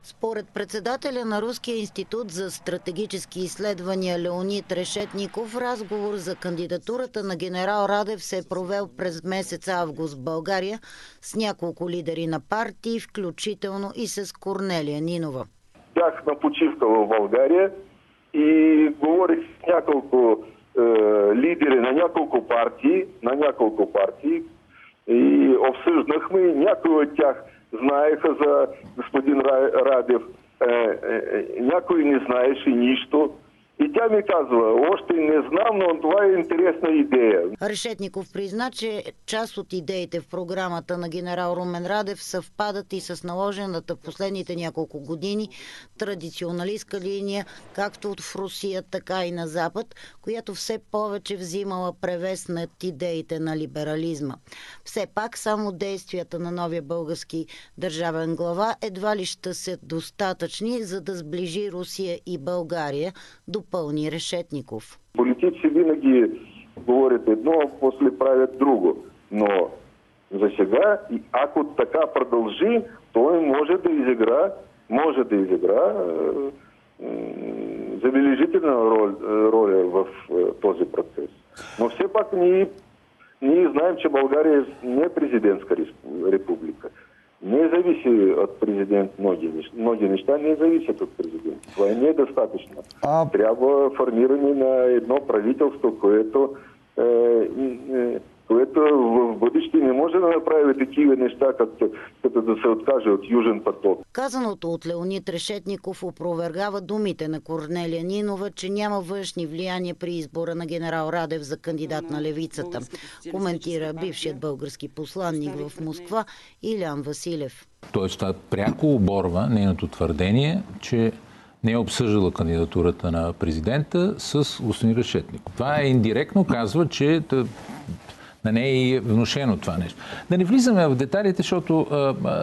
Според председателя на Руския институт за стратегически изследвания Леонид Решетников, разговор за кандидатурата на генерал Радев се е провел през месец август в България с няколко лидери на партии, включително и с Корнелия Нинова. Бях на почивка в България и говорих с няколко лидери на няколко партии и обсъждахме, и някои от тях знаеха за господин Радев, някой не знаеше нищо. И тя ми казва, още не знам, но това е интересна идея. Решетников призна, че част от идеите в програмата на генерал Румен Радев съвпадат и с наложената в последните няколко години традиционалистка линия, както в Русия, така и на Запад, която все повече взимала превес над идеите на либерализма. Все пак само действията на новия български държавен глава едва ли ще са достатъчни, за да сближи Русия и България, допълни Решетников. Политици винаги говорят едно, после правят друго. Но за сега, ако така продължи, той може да изигра забележителна роля в този процес. Но все пак ние знаем, че България не е президентска република. Не зависи от президент много неща не зависят от президента. Това е недостатъчно. Трябва формиране на едно правителство, което в бъдеще не може да направи такива неща, като да се откаже от Южен поток. Казаното от Леонид Решетников опровергава думите на Корнелия Нинова, че няма външни влияния при избора на генерал Радев за кандидат на левицата, коментира бившият български посланник в Москва Илян Василев. Тоест това пряко оборва нейното твърдение, че не е обсъждала кандидатурата на президента с господин Решетников. Това индиректно казва, че на нея е внушено това нещо. Да не влизаме в детайлите, защото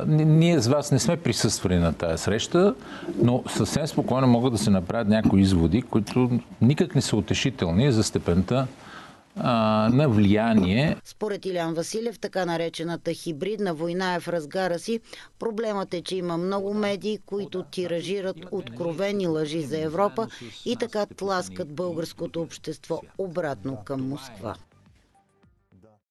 ние с вас не сме присъствали на тази среща, но съвсем спокойно могат да се направят някои изводи, които никак не са утешителни за степента на влияние. Според Илян Василев, така наречената хибридна война е в разгара си. Проблемът е, че има много медии, които тиражират откровени лъжи за Европа и така тласкат българското общество обратно към Москва.